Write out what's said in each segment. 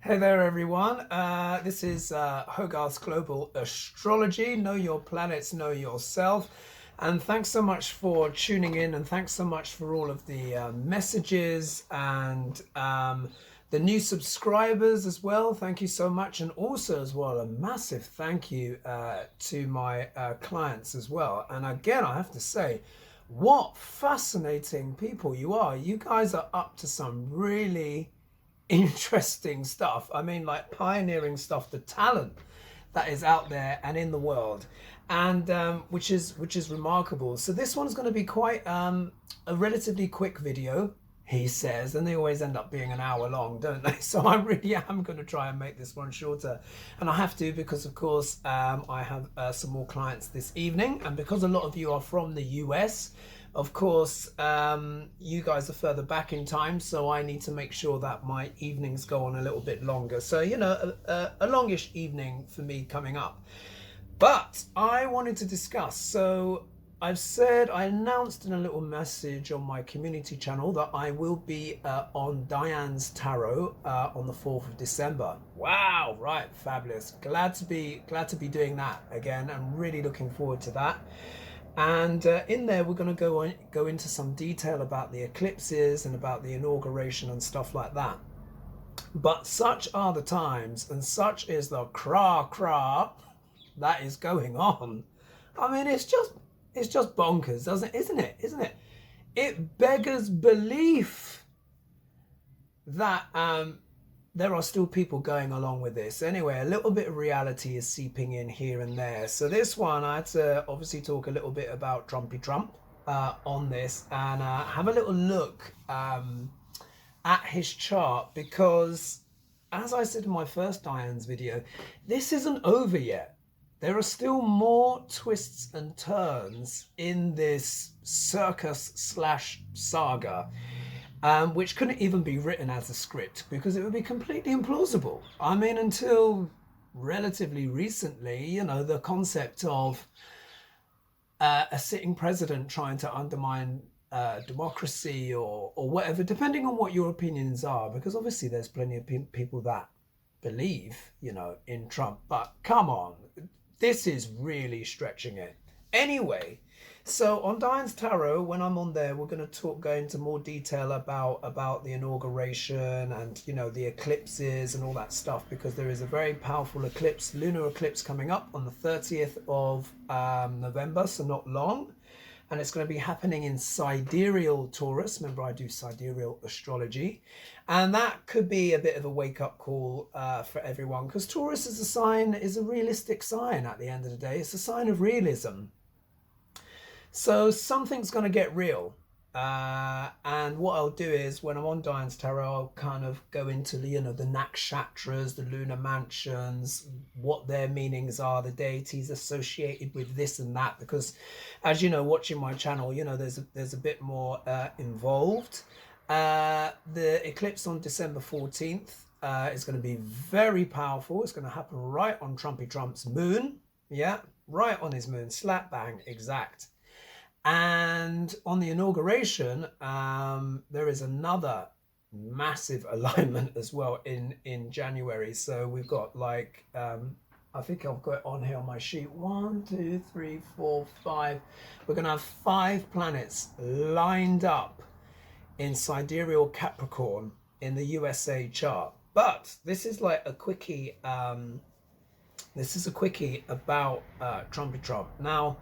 Hey there, everyone. This is Hogarth's Global Astrology. Know your planets, know yourself. And thanks so much for tuning in, and thanks so much for all of the messages and the new subscribers as well. Thank you so much. And also, as well, a massive thank you to my clients as well. And again, I have to say, what fascinating people you are. You guys are up to some really interesting stuff. I mean, like pioneering stuff, the talent that is out there and in the world, and which is remarkable. So this one's going to be quite a relatively quick video, he says, and they always end up being an hour long, don't they? So I really am going to try and make this one shorter, and I have to because, of course, I have some more clients this evening, and because a lot of you are from the US. Of course, you guys are further back in time, so I need to make sure that my evenings go on a little bit longer. So, you know, a longish evening for me coming up. But I wanted to discuss, so I announced in a little message on my community channel that I will be on Diane's Tarot on the 4th of December. Wow, right, fabulous. Glad to be doing that again. I'm really looking forward to that. And in there, we're going to go into some detail about the eclipses and about the inauguration and stuff like that. But such are the times, and such is the cra that is going on. I mean, it's just bonkers, isn't it? It beggars belief that there are still people going along with this. Anyway, a little bit of reality is seeping in here and there. So this one, I had to obviously talk a little bit about Trumpy Trump on this, and have a little look at his chart, because as I said in my first Diane's video, this isn't over yet. There are still more twists and turns in this circus slash saga, which couldn't even be written as a script because it would be completely implausible. I mean, until relatively recently, you know, the concept of a sitting president trying to undermine democracy or whatever, depending on what your opinions are, because obviously there's plenty of people that believe, you know, in Trump, but come on, this is really stretching it. Anyway, so on Diane's Tarot, when I'm on there, we're going to go into more detail about the inauguration and, you know, the eclipses and all that stuff, because there is a very powerful eclipse, lunar eclipse, coming up on the 30th of November, so not long. And it's going to be happening in sidereal Taurus. Remember, I do sidereal astrology. And that could be a bit of a wake-up call for everyone, because Taurus is a realistic sign at the end of the day. It's a sign of realism. So something's going to get real. And what I'll do is, when I'm on Diane's Tarot, I'll kind of go into the, you know, the Nakshatras, the lunar mansions, what their meanings are, the deities associated with this and that, because as you know, watching my channel, you know, there's a bit more involved. The eclipse on December 14th is going to be very powerful. It's going to happen right on Trumpy Trump's moon. Yeah, right on his moon, slap bang exact. And on the inauguration, there is another massive alignment as well in January. So we've got, like, I think I've got it on here on my sheet. 1, 2, 3, 4, 5. We're going to have 5 planets lined up in sidereal Capricorn in the USA chart. But this is like a quickie. This is a quickie about Trumpy Trump. Now,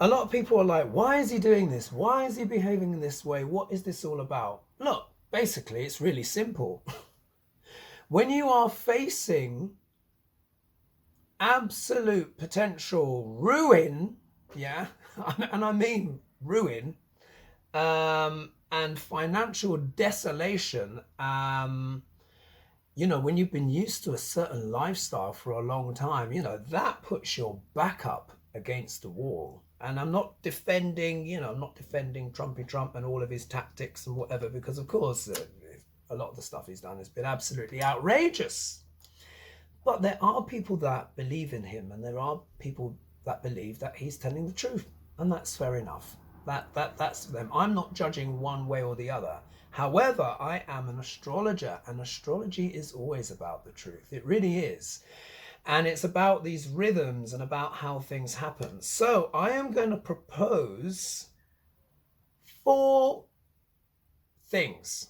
a lot of people are like, why is he doing this? Why is he behaving in this way? What is this all about? Look, basically, it's really simple. When you are facing absolute potential ruin, yeah, and I mean ruin, and financial desolation, you know, when you've been used to a certain lifestyle for a long time, you know, that puts your back up against the wall. And I'm not defending, you know, I'm not defending Trumpy Trump and all of his tactics and whatever, because of course a lot of the stuff he's done has been absolutely outrageous. But there are people that believe in him, and there are people that believe that he's telling the truth, and that's fair enough. That's them. I'm not judging one way or the other. However, I am an astrologer, and astrology is always about the truth. It really is. And it's about these rhythms and about how things happen. So I am going to propose four things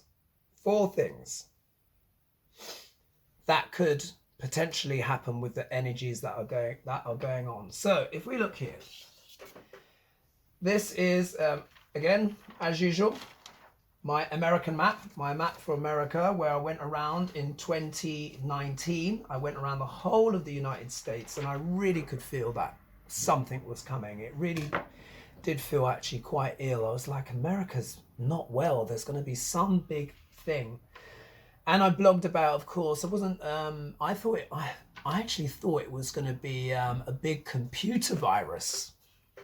that could potentially happen with the energies that are going on. So if we look here, this is again, as usual, my American map, my map for America, where I went around in 2019. I went around the whole of the United States, and I really could feel that something was coming. It really did feel actually quite ill. I was like, America's not well. There's going to be some big thing. And I blogged about, of course, I wasn't, I actually thought it was going to be a big computer virus.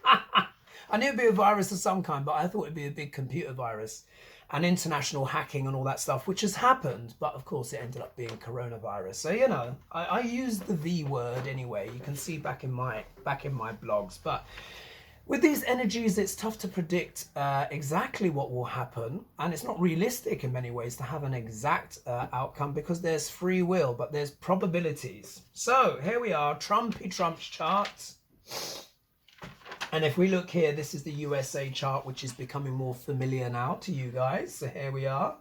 I knew it'd be a virus of some kind, but I thought it'd be a big computer virus and international hacking and all that stuff, which has happened. But of course, it ended up being coronavirus. So, you know, I used the V word anyway. You can see back in my blogs. But with these energies, it's tough to predict exactly what will happen. And it's not realistic in many ways to have an exact outcome, because there's free will, but there's probabilities. So here we are, Trump's chart. And if we look here, this is the USA chart, which is becoming more familiar now to you guys. So here we are.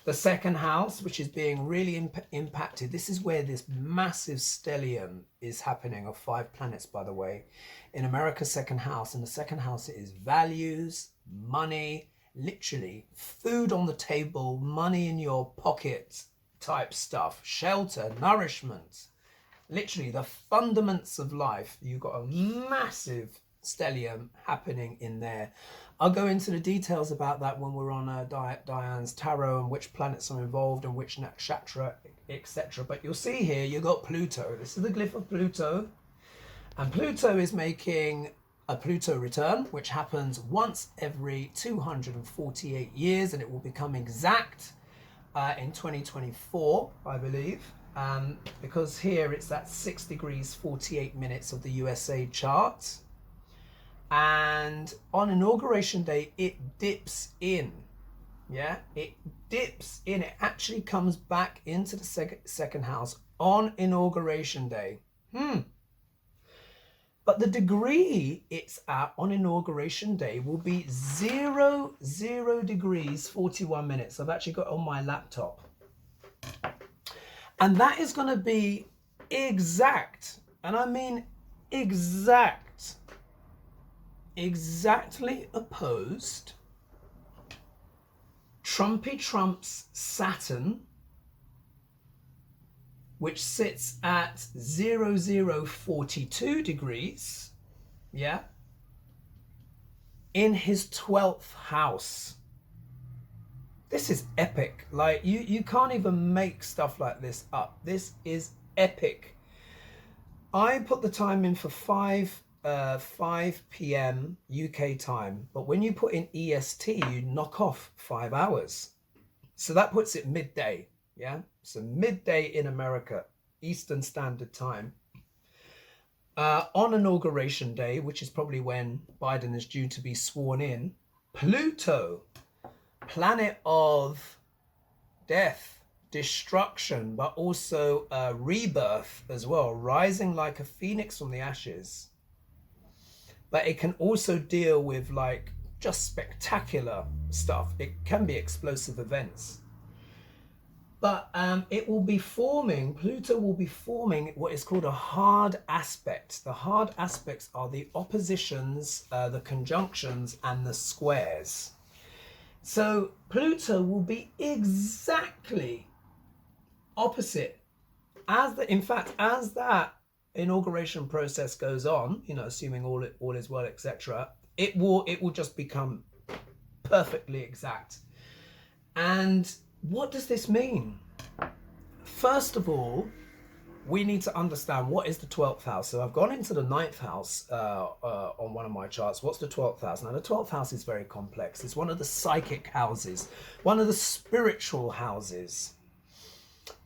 The second house, which is being really impacted. This is where this massive stellium is happening, of 5 planets, by the way. In America's second house. In the second house, it is values, money, literally food on the table, money in your pocket type stuff, shelter, nourishment, literally the fundaments of life. You've got a massive stellium happening in there. I'll go into the details about that when we're on Diane's tarot, and which planets are involved and which nakshatra, etc. But you'll see here, you've got Pluto. This is the glyph of Pluto. And Pluto is making a Pluto return, which happens once every 248 years, and it will become exact in 2024, I believe. Because here it's at 6 degrees 48 minutes of the USA chart. And on Inauguration Day, it dips in. Yeah, it dips in. It actually comes back into the second house on Inauguration Day. But the degree it's at on Inauguration Day will be 0 degrees 41 minutes. I've actually got it on my laptop. And that is going to be exact. And I mean exactly opposed Trump's Saturn, which sits at 0042 degrees, yeah, in his 12th house. This is epic. Like, you can't even make stuff like this up. This is epic. I put the time in for 5 p.m. UK time, but when you put in EST, you knock off 5 hours. So that puts it midday, yeah? So midday in America, Eastern Standard Time. On Inauguration Day, which is probably when Biden is due to be sworn in, Pluto, planet of death, destruction, but also rebirth as well, rising like a phoenix from the ashes. But it can also deal with like just spectacular stuff. It can be explosive events. But it will be forming, Pluto will be forming what is called a hard aspect. The hard aspects are the oppositions, the conjunctions, and the squares. So Pluto will be exactly opposite. In fact, as that inauguration process goes on, you know, assuming all is well, etc., it will just become perfectly exact. And what does this mean? First of all, we need to understand what is the 12th house. So I've gone into the 9th house on one of my charts. What's the 12th house? Now, the 12th house is very complex. It's one of the psychic houses, one of the spiritual houses.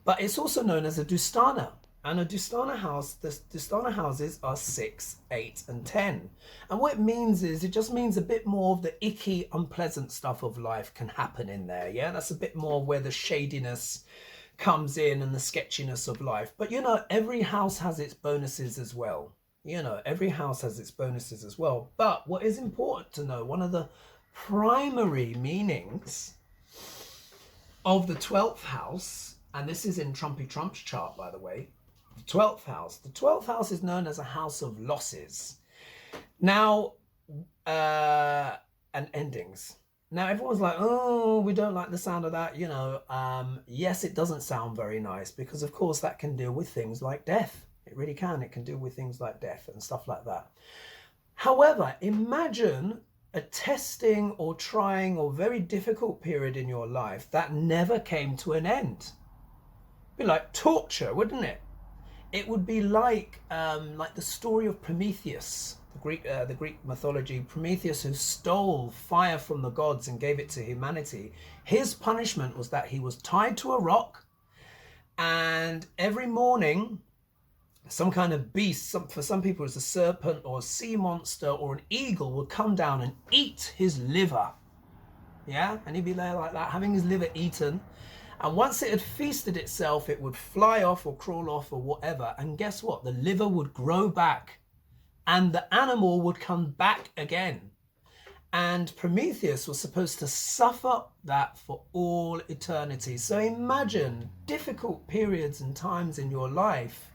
But it's also known as a Dusthana. And a Dusthana house, the Dusthana houses are 6, 8, and 10. And what it means is, it just means a bit more of the icky, unpleasant stuff of life can happen in there. Yeah, that's a bit more where the shadiness comes in and the sketchiness of life. But you know, every house has its bonuses as well. You know, every house has its bonuses as well. But what is important to know, one of the primary meanings of the 12th house, and this is in Trump's chart, by the way, the 12th house. The 12th house is known as a house of losses. Now, and endings. Now, everyone's like, oh, we don't like the sound of that. You know, yes, it doesn't sound very nice because, of course, that can deal with things like death. It really can. It can deal with things like death and stuff like that. However, imagine a testing or trying or very difficult period in your life that never came to an end. It'd be like torture, wouldn't it? It would be like the story of Prometheus, the Greek mythology. Prometheus, who stole fire from the gods and gave it to humanity. His punishment was that he was tied to a rock, and every morning some kind of beast, for some people it's a serpent or a sea monster or an eagle, would come down and eat his liver. Yeah, and he'd be there like that, having his liver eaten. And once it had feasted itself, it would fly off or crawl off or whatever. And guess what? The liver would grow back and the animal would come back again. And Prometheus was supposed to suffer that for all eternity. So imagine difficult periods and times in your life.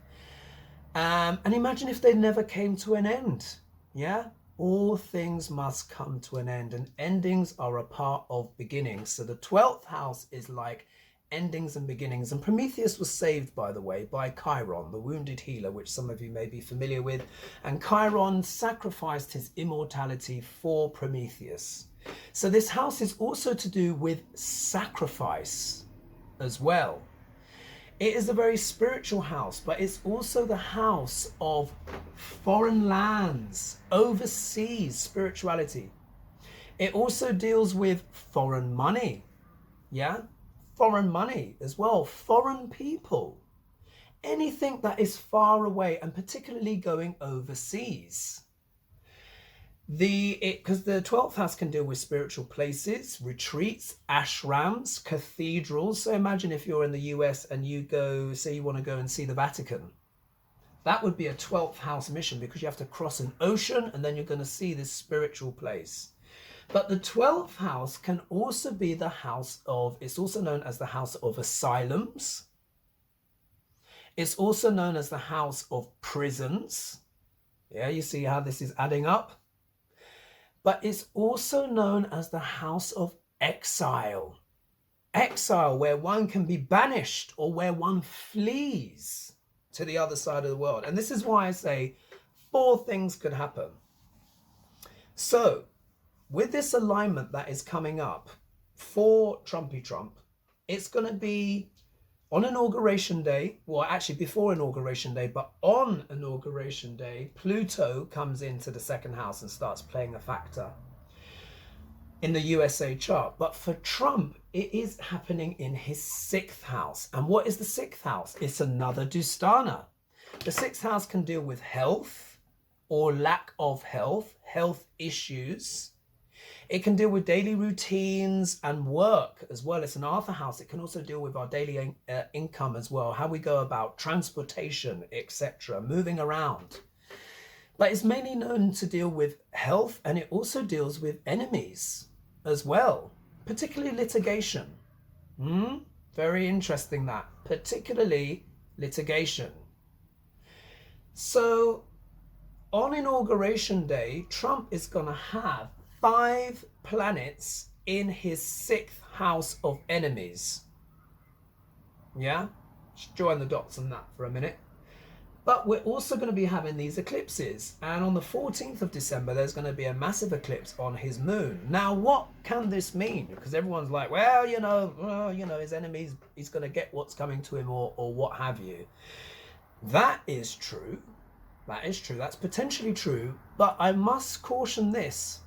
And imagine if they never came to an end. Yeah? All things must come to an end, and endings are a part of beginnings. So the 12th house is like endings and beginnings. And Prometheus was saved, by the way, by Chiron, the wounded healer, which some of you may be familiar with. And Chiron sacrificed his immortality for Prometheus. So this house is also to do with sacrifice as well. It is a very spiritual house, but it's also the house of foreign lands, overseas spirituality. It also deals with foreign money. Yeah? Foreign money as well, foreign people, anything that is far away, and particularly going overseas. Because the 12th house can deal with spiritual places, retreats, ashrams, cathedrals. So imagine if you're in the US and you go, say you want to go and see the Vatican. That would be a 12th house mission, because you have to cross an ocean and then you're going to see this spiritual place. But the 12th house can also be the house of, it's also known as the house of asylums. It's also known as the house of prisons. Yeah, you see how this is adding up? But it's also known as the house of exile. Exile, where one can be banished or where one flees to the other side of the world. And this is why I say 4 things could happen. So, with this alignment that is coming up for Trump, it's going to be on Inauguration Day, well, actually before Inauguration Day, but on Inauguration Day, Pluto comes into the 2nd house and starts playing a factor in the USA chart. But for Trump, it is happening in his 6th house. And what is the 6th house? It's another Dusthana. The 6th house can deal with health or lack of health issues. It can deal with daily routines and work as well. It's an Arthur house. It can also deal with our daily income as well, how we go about transportation, etc., moving around. But it's mainly known to deal with health, and it also deals with enemies as well, particularly litigation. Very interesting that, particularly litigation. So on Inauguration Day, Trump is going to have 5 planets in his 6th house of enemies. Yeah? Just join the dots on that for a minute. But we're also going to be having these eclipses. And on the 14th of December, there's going to be a massive eclipse on his moon. Now, what can this mean? Because everyone's like, well, his enemies, he's going to get what's coming to him or what have you. That is true. That is true. That's potentially true. But I must caution this.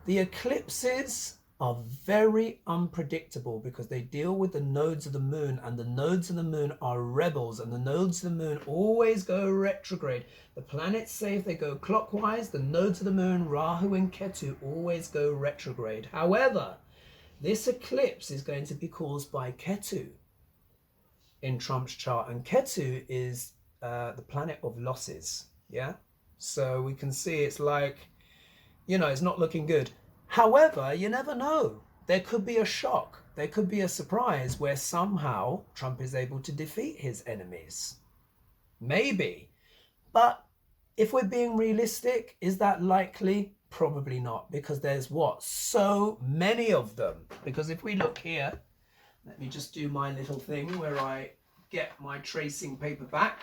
The eclipses are very unpredictable because they deal with the nodes of the moon, and the nodes of the moon are rebels, and the nodes of the moon always go retrograde. The planets say if they go clockwise, the nodes of the moon, Rahu and Ketu, always go retrograde. However, this eclipse is going to be caused by Ketu in Trump's chart, and Ketu is the planet of losses. Yeah, so we can see it's like, you know, it's not looking good. However, you never know. There could be a shock. There could be a surprise where somehow Trump is able to defeat his enemies. Maybe. But if we're being realistic, is that likely? Probably not, because there's what? So many of them. Because if we look here, let me just do my little thing where I get my tracing paper back.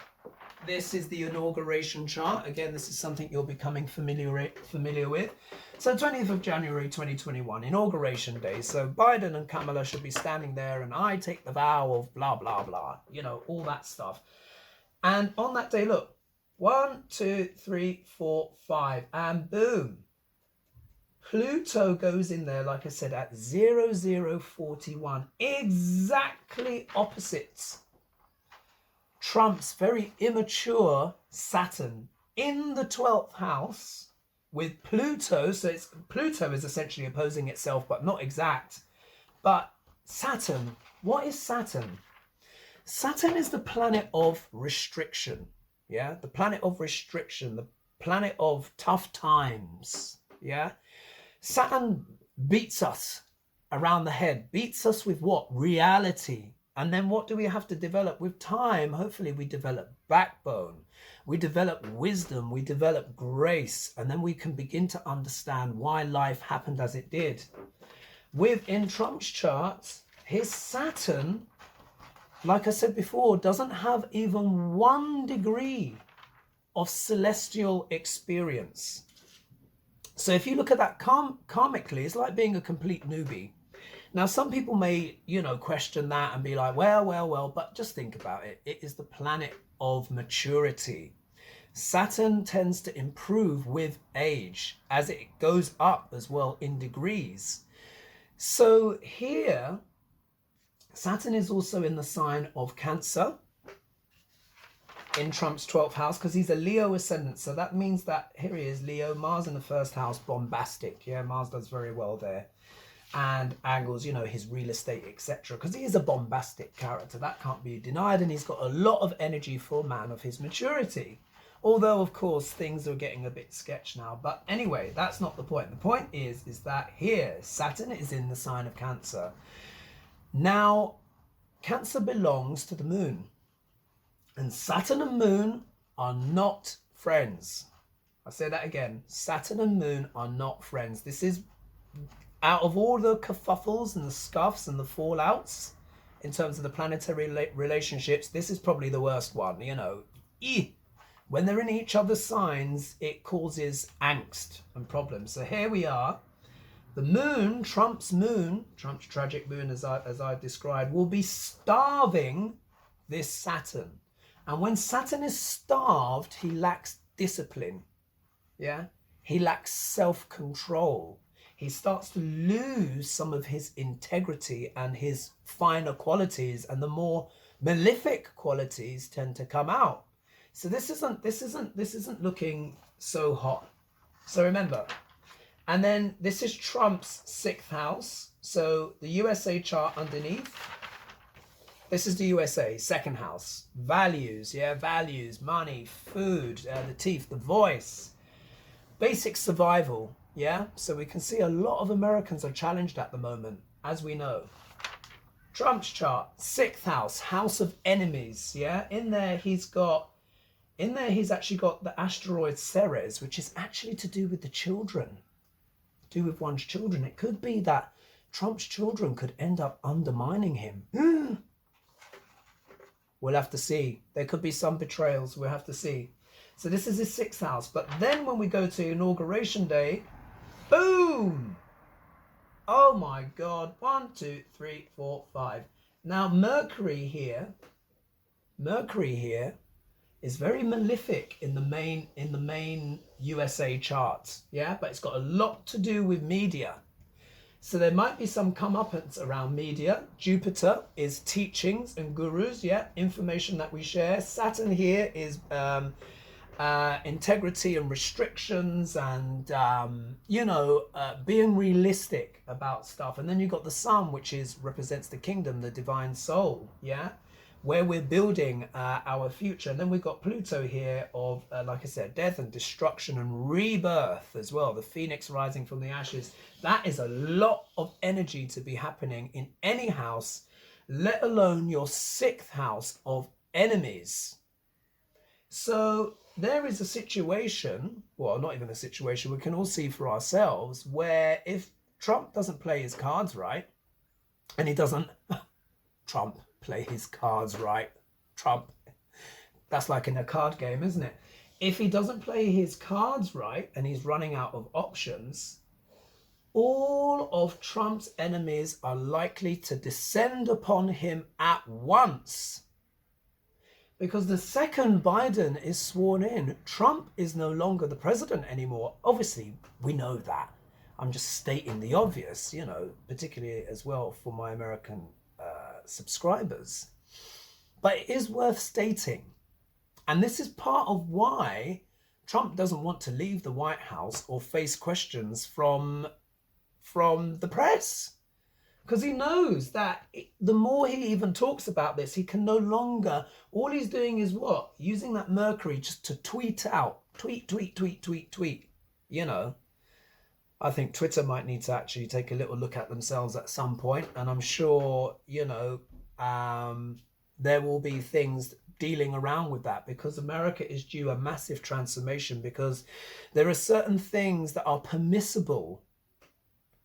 This is the Inauguration Chart. Again, this is something you're becoming familiar with. So 20th of January 2021, Inauguration Day. So Biden and Kamala should be standing there, and I take the vow of blah, blah, blah. You know, all that stuff. And on that day, look, 1, 2, 3, 4, 5, and boom. Pluto goes in there, like I said, at 0041. Exactly opposites Trump's very immature Saturn in the 12th house with Pluto. So Pluto is essentially opposing itself, but not exact. But Saturn, what is Saturn? Saturn is the planet of restriction. Yeah, the planet of restriction, the planet of tough times. Yeah, Saturn beats us around the head, beats us with what? Reality. And then what do we have to develop? With time, hopefully we develop backbone, we develop wisdom, we develop grace, and then we can begin to understand why life happened as it did. Within Trump's charts, his Saturn, like I said before, doesn't have even 1 degree of celestial experience. So if you look at that karmically, it's like being a complete newbie. Now, some people may, you know, question that and be like, well, but just think about it. It is the planet of maturity. Saturn tends to improve with age as it goes up as well in degrees. So here, Saturn is also in the sign of Cancer in Trump's 12th house because he's a Leo ascendant. So that means that here he is, Leo, Mars in the first house, bombastic. Yeah, Mars does very well there. And angles, you know, his real estate, etc. Because he is a bombastic character. That can't be denied. And he's got a lot of energy for a man of his maturity. Although, of course, things are getting a bit sketch now. But anyway, that's not the point. The point is that here, Saturn is in the sign of Cancer. Now, Cancer belongs to the moon. And Saturn and moon are not friends. I'll say that again. Saturn and moon are not friends. This is, out of all the kerfuffles and the scuffs and the fallouts in terms of the planetary relationships, this is probably the worst one, you know. When they're in each other's signs, it causes angst and problems. So here we are. The moon, Trump's tragic moon, as I described, will be starving this Saturn. And when Saturn is starved, he lacks discipline. Yeah? He lacks self-control. He starts to lose some of his integrity and his finer qualities, and the more malefic qualities tend to come out. So this isn't looking so hot. So remember, and then this is Trump's 6th house. So the USA chart underneath. This is the USA 2nd house. Values, yeah, values, money, food, the teeth, the voice, basic survival. Yeah, so we can see a lot of Americans are challenged at the moment, as we know. Trump's chart, 6th house, house of enemies. Yeah, in there he's actually got the asteroid Ceres, which is actually to do with the children, to do with one's children. It could be that Trump's children could end up undermining him. We'll have to see. There could be some betrayals. We'll have to see. So this is his 6th house. But then when we go to Inauguration Day, boom! Oh my God. 1, 2, 3, 4, 5. Now Mercury here is very malefic in the main USA charts. Yeah, but it's got a lot to do with media. So there might be some comeuppance around media. Jupiter is teachings and gurus, yeah, information that we share. Saturn here is integrity and restrictions and, being realistic about stuff. And then you've got the sun, which represents the kingdom, the divine soul, yeah, where we're building our future. And then we've got Pluto here of, like I said, death and destruction and rebirth as well. The phoenix rising from the ashes. That is a lot of energy to be happening in any house, let alone your 6th house of enemies. So there is a situation, well, not even a situation, we can all see for ourselves, where if Trump doesn't play his cards right, and he doesn't, Trump, play his cards right, Trump, that's like in a card game, isn't it? If he doesn't play his cards right and he's running out of options, all of Trump's enemies are likely to descend upon him at once. Because the second Biden is sworn in, Trump is no longer the president anymore. Obviously, we know that. I'm just stating the obvious, particularly as well for my American subscribers. But it is worth stating. And this is part of why Trump doesn't want to leave the White House or face questions from the press. Because he knows that the more he even talks about this, he can no longer, all he's doing is what? Using that Mercury just to tweet out. Tweet. I think Twitter might need to actually take a little look at themselves at some point. And I'm sure, there will be things dealing around with that, because America is due a massive transformation, because there are certain things that are permissible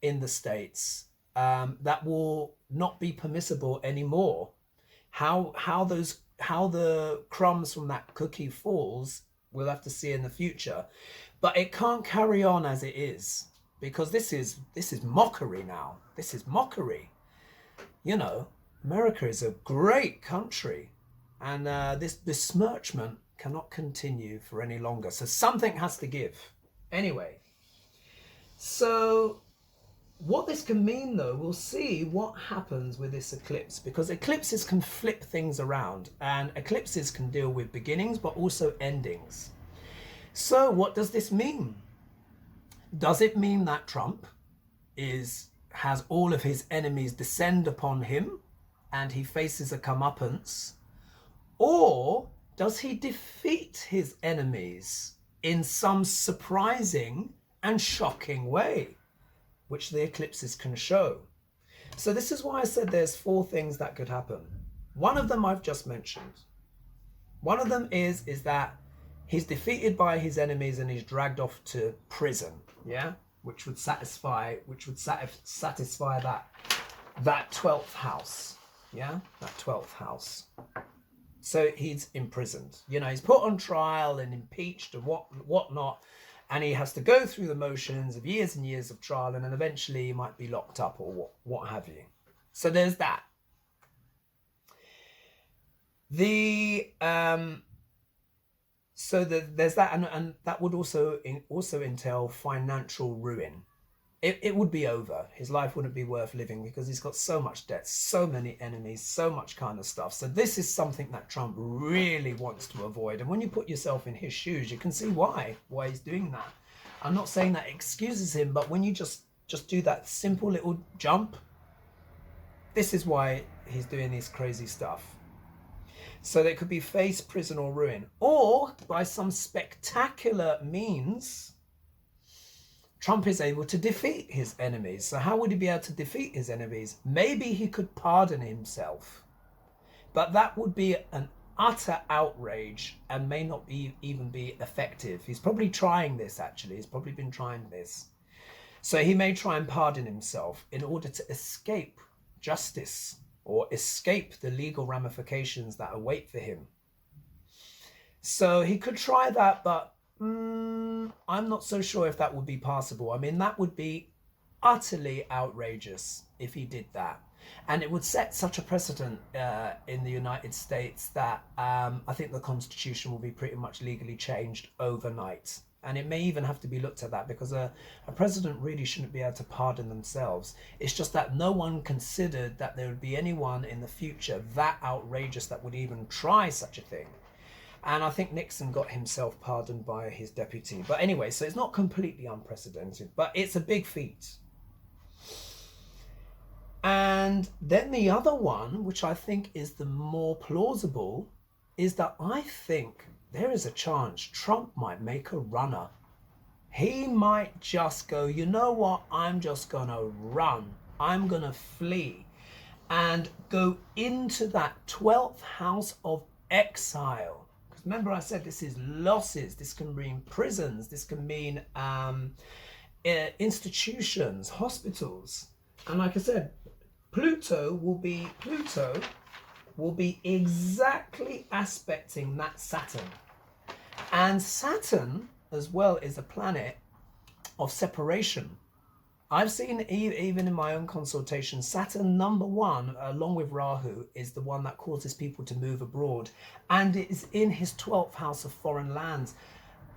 in the States that will not be permissible anymore. How the crumbs from that cookie falls, we'll have to see in the future. But it can't carry on as it is, because this is mockery now. This is mockery. America is a great country, and this besmirchment cannot continue for any longer. So something has to give. Anyway, so what this can mean, though, we'll see what happens with this eclipse, because eclipses can flip things around, and eclipses can deal with beginnings but also endings. So what does this mean? Does it mean that Trump has all of his enemies descend upon him and he faces a comeuppance? Or does he defeat his enemies in some surprising and shocking way, which the eclipses can show? So this is why I said there's 4 things that could happen. One of them I've just mentioned. One of them is that he's defeated by his enemies and he's dragged off to prison, yeah? Which would satisfy that 12th house, yeah? That 12th house. So he's imprisoned. He's put on trial and impeached and whatnot. And he has to go through the motions of years and years of trial, and then eventually he might be locked up or what have you. So there's that. There's that, and that would also entail financial ruin. It would be over. His life wouldn't be worth living, because he's got so much debt, so many enemies, so much kind of stuff. So this is something that Trump really wants to avoid. And when you put yourself in his shoes, you can see why he's doing that. I'm not saying that excuses him, but when you just do that simple little jump, this is why he's doing this crazy stuff. So there could be face, prison, or ruin. Or by some spectacular means, Trump is able to defeat his enemies. So how would he be able to defeat his enemies? Maybe he could pardon himself. But that would be an utter outrage and may not even be effective. He's probably trying this, actually. He's probably been trying this. So he may try and pardon himself in order to escape justice or escape the legal ramifications that await for him. So he could try that, but I'm not so sure if that would be possible. I mean, that would be utterly outrageous if he did that. And it would set such a precedent in the United States that I think the Constitution will be pretty much legally changed overnight. And it may even have to be looked at that, because a president really shouldn't be able to pardon themselves. It's just that no one considered that there would be anyone in the future that outrageous that would even try such a thing. And I think Nixon got himself pardoned by his deputy. But anyway, so it's not completely unprecedented, but it's a big feat. And then the other one, which I think is the more plausible, is that I think there is a chance Trump might make a runner. He might just go, you know what, I'm just gonna run. I'm gonna flee and go into that 12th house of exile. Because remember I said this is losses. This can mean prisons. This can mean institutions, hospitals. And like I said, Pluto will be exactly aspecting that Saturn. And Saturn as well is a planet of separation. I've seen, even in my own consultation, Saturn #1, along with Rahu, is the one that causes people to move abroad. And it is in his 12th house of foreign lands.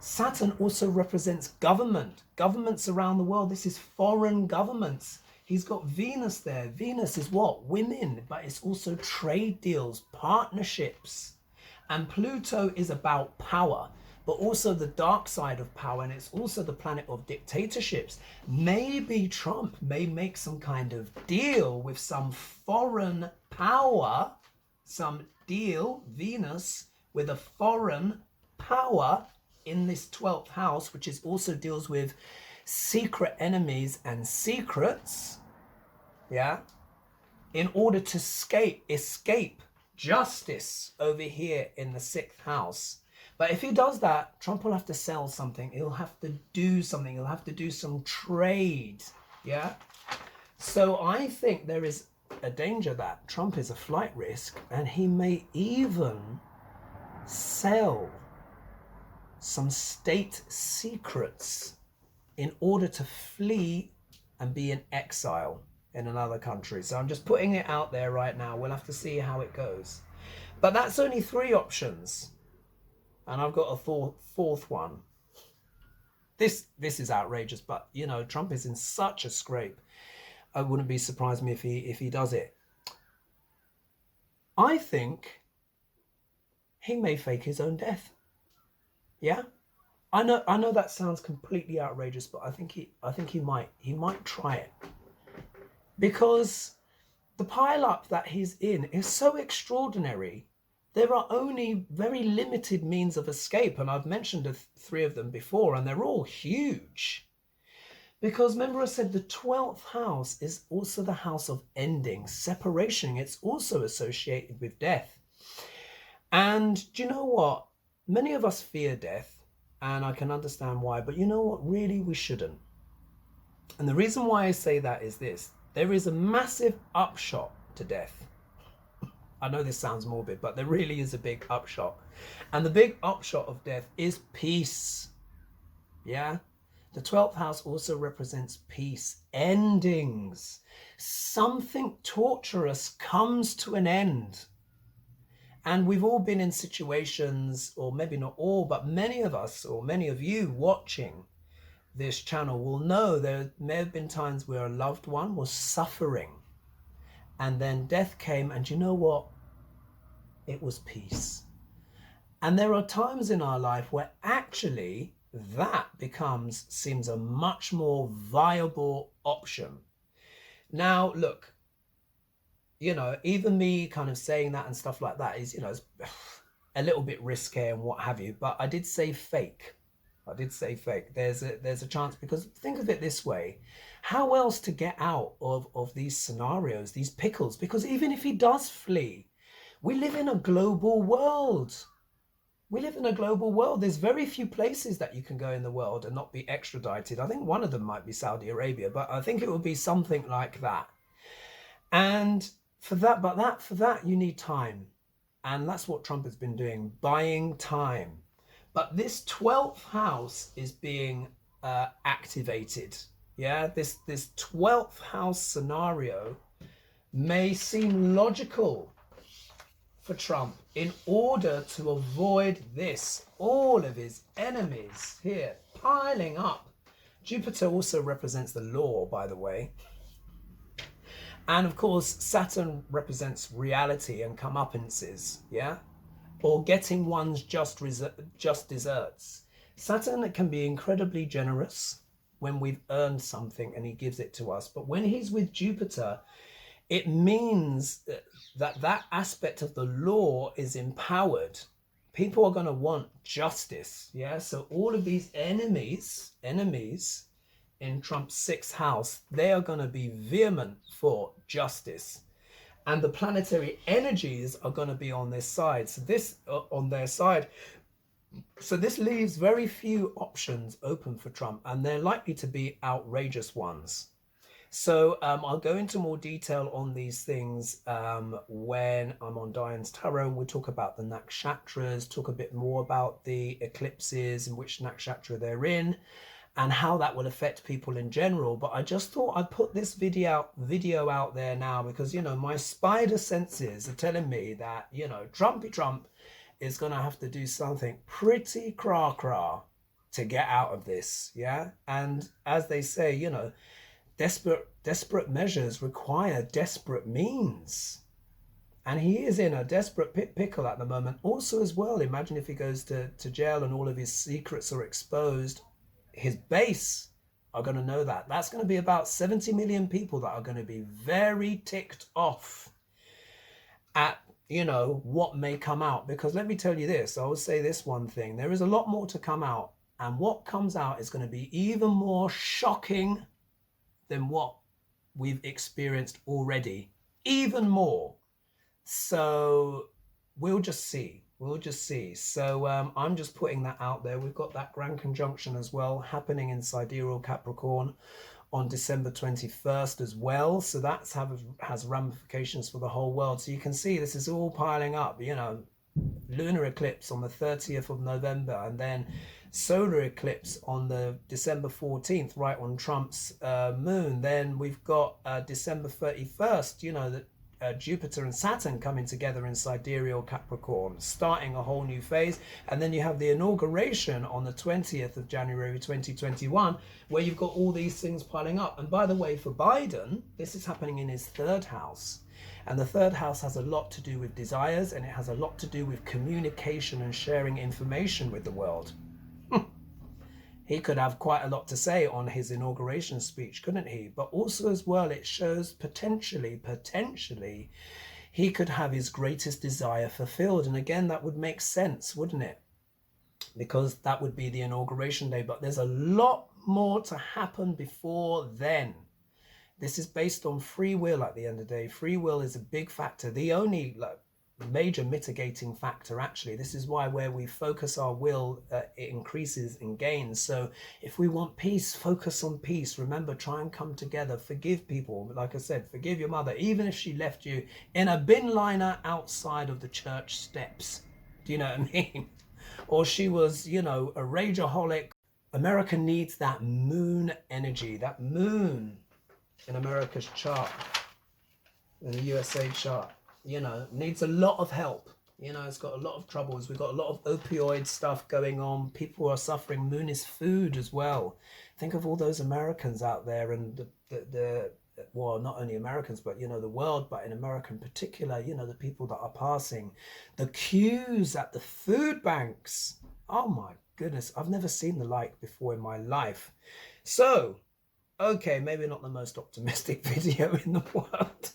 Saturn also represents governments around the world. This is foreign governments. He's got Venus there. Venus is what? Women, but it's also trade deals, partnerships. And Pluto is about power, but also the dark side of power, and it's also the planet of dictatorships. Maybe Trump may make some kind of deal with some foreign power, some deal, Venus, with a foreign power in this 12th house, which is also deals with secret enemies and secrets, yeah, in order to escape justice over here in the 6th house. But if he does that, Trump will have to sell something. He'll have to do something. He'll have to do some trade, yeah. So I think there is a danger that Trump is a flight risk, and he may even sell some state secrets in order to flee and be in exile in another country. So I'm just putting it out there right now. We'll have to see how it goes. But that's only 3 options. And I've got a fourth one. This is outrageous, but you know, Trump is in such a scrape. I wouldn't be surprised me if he does it. I think he may fake his own death. Yeah? I know that sounds completely outrageous, but I think he might try it, because the pile-up that he's in is so extraordinary. There are only very limited means of escape, and I've mentioned 3 of them before, and they're all huge. Because remember I said the 12th house is also the house of ending, separation. It's also associated with death. And do you know what? Many of us fear death. And I can understand why, but you know what? Really, we shouldn't. And the reason why I say that is this. There is a massive upshot to death. I know this sounds morbid, but there really is a big upshot. And the big upshot of death is peace. Yeah? The 12th house also represents peace, endings. Something torturous comes to an end. And we've all been in situations, or maybe not all, but many of us, or many of you watching this channel will know there may have been times where a loved one was suffering. And then death came, and you know what? It was peace. And there are times in our life where actually that seems a much more viable option. Now, look, you know, even me kind of saying that and stuff like that is, you know, a little bit risky and what have you. But I did say fake. There's a chance, because think of it this way. How else to get out of these scenarios, these pickles? Because even if he does flee, we live in a global world. There's very few places that you can go in the world and not be extradited. I think one of them might be Saudi Arabia, but I think it would be something like that. And for that you need time. And that's what Trump has been doing, buying time. But this 12th house is being activated. Yeah, this 12th house scenario may seem logical for Trump in order to avoid this. All of his enemies here, piling up. Jupiter also represents the law, by the way. And of course, Saturn represents reality and comeuppances, yeah? Or getting one's just desserts. Saturn can be incredibly generous when we've earned something and he gives it to us. But when he's with Jupiter, it means that aspect of the law is empowered. People are going to want justice, yeah? So all of these enemies in Trump's sixth house, they are going to be vehement for justice. And the planetary energies are going to be on this side. So this, on their side. So this leaves very few options open for Trump, and they're likely to be outrageous ones. So I'll go into more detail on these things when I'm on Diane's Tarot. We'll talk about the Nakshatras, talk a bit more about the eclipses and which Nakshatra they're in, and how that will affect people in general. But I just thought I'd put this video out there now because, you know, my spider senses are telling me that, you know, Trump is going to have to do something pretty cra-cra to get out of this, yeah? And as they say, you know, desperate measures require desperate means. And he is in a desperate pickle at the moment. Also as well, imagine if he goes to jail and all of his secrets are exposed. His base are going to know that. That's going to be about 70 million people that are going to be very ticked off at, you know, what may come out. Because let me tell you this, I will say this one thing. There is a lot more to come out. And what comes out is going to be even more shocking than what we've experienced already. Even more. So we'll just see. We'll just see. So I'm just putting that out there. We've got that grand conjunction as well happening in Sidereal Capricorn on December 21st as well. So that has ramifications for the whole world. So you can see this is all piling up, you know, lunar eclipse on the 30th of November and then solar eclipse on the December 14th, right on Trump's moon. Then we've got December 31st, you know, that Jupiter and Saturn coming together in Sidereal Capricorn, starting a whole new phase. And then you have the inauguration on the 20th of January 2021, where you've got all these things piling up. And by the way, for Biden, this is happening in his third house. And the third house has a lot to do with desires, and it has a lot to do with communication and sharing information with the world. He could have quite a lot to say on his inauguration speech, couldn't he? But also as well, it shows potentially, he could have his greatest desire fulfilled. And again, that would make sense, wouldn't it? Because that would be the inauguration day. But there's a lot more to happen before then. This is based on free will at the end of the day. Free will is a big factor. The only major mitigating factor, actually. This is why where we focus our will, it increases and gains. So if we want peace, focus on peace. Remember, try and come together. Forgive people. Like I said, forgive your mother, even if she left you in a bin liner outside of the church steps. Do you know what I mean? Or she was, you know, a rageaholic. America needs that moon energy, that moon in America's chart, in the USA chart. You know, needs a lot of help. You know, it's got a lot of troubles. We've got a lot of opioid stuff going on. People are suffering. Moon is food as well. Think of all those Americans out there and well, not only Americans, but, you know, the world, but in America in particular, you know, the people that are passing. The queues at the food banks. Oh my goodness, I've never seen the like before in my life. So, okay, maybe not the most optimistic video in the world.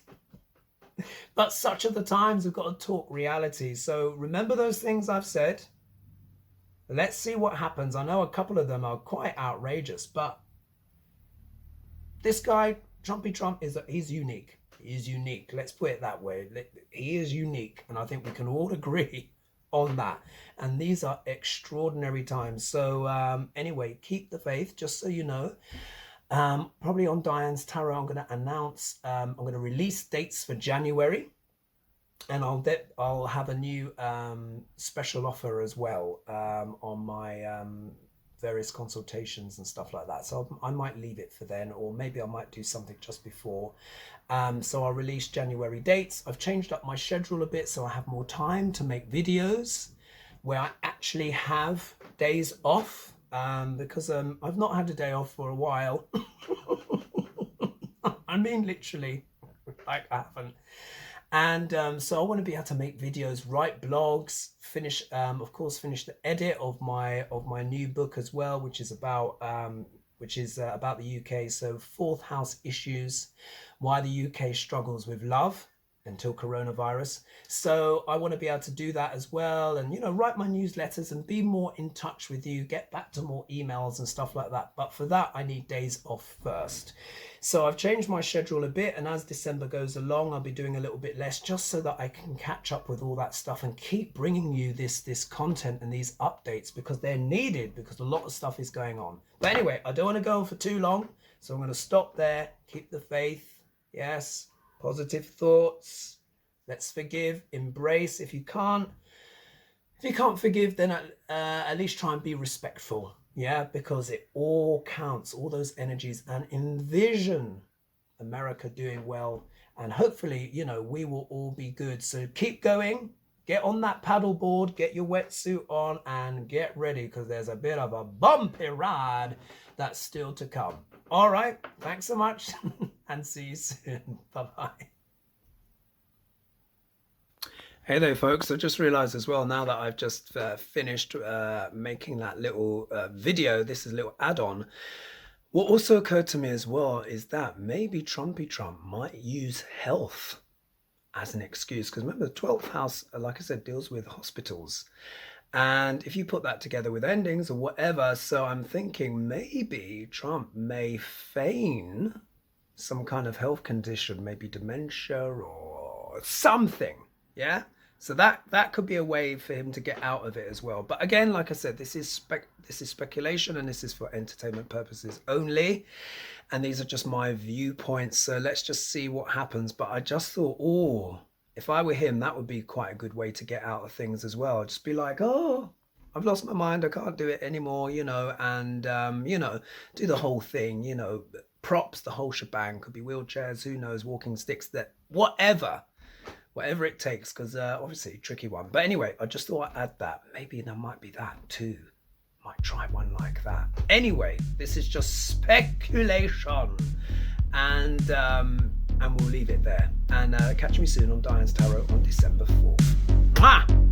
But such are the times, we've got to talk reality. So remember those things I've said. Let's see what happens. I know a couple of them are quite outrageous, but this guy, Trumpy Trump, he's unique. He's unique. Let's put it that way. He is unique. And I think we can all agree on that. And these are extraordinary times. So anyway, keep the faith, just so you know. Probably on Diane's Tarot, I'm going to announce, I'm going to release dates for January, and I'll have a new special offer as well on my various consultations and stuff like that. So I might leave it for then, or maybe I might do something just before. So I'll release January dates. I've changed up my schedule a bit, so I have more time to make videos where I actually have days off because I've not had a day off for a while. I mean, literally, like I haven't. And so I want to be able to make videos, write blogs, finish, of course, finish the edit of my new book as well, which is about the UK. So fourth house issues, why the UK struggles with love until coronavirus. So I want to be able to do that as well, and write my newsletters and be more in touch with you, get back to more emails and stuff like that. But for that I need days off first. So I've changed my schedule a bit, and as December goes along I'll be doing a little bit less, just so that I can catch up with all that stuff and keep bringing you this content and these updates, because they're needed, because a lot of stuff is going on. But anyway, I don't want to go on for too long, so I'm going to stop there. Keep the faith, yes, positive thoughts, let's forgive, embrace. If you can't forgive, then at least try and be respectful. Yeah, because it all counts, all those energies, and envision America doing well, and hopefully, we will all be good. So keep going, get on that paddle board, get your wetsuit on, and get ready, because there's a bit of a bumpy ride that's still to come. All right, thanks so much, and see you soon. Bye-bye. Hey there, folks. I just realized as well, now that I've just finished making that little video, this is a little add-on. What also occurred to me as well is that maybe Trumpy Trump might use health as an excuse, because remember, the 12th house, like I said, deals with hospitals. And if you put that together with endings or whatever, so I'm thinking maybe Trump may feign some kind of health condition, maybe dementia or something. Yeah, so that could be a way for him to get out of it as well. But again, like I said, this is speculation, and this is for entertainment purposes only, and these are just my viewpoints. So let's just see what happens. But I just thought, oh, if I were him, that would be quite a good way to get out of things as well. Just be like, oh, I've lost my mind, I can't do it anymore, and do the whole thing, props, the whole shebang. Could be wheelchairs, who knows, walking sticks, that whatever it takes, because obviously tricky one. But anyway, I just thought I'd add that. Maybe there might be that too. Might try one like that. Anyway, this is just speculation, and we'll leave it there. And catch me soon on Diane's Tarot on December 4th. Mwah!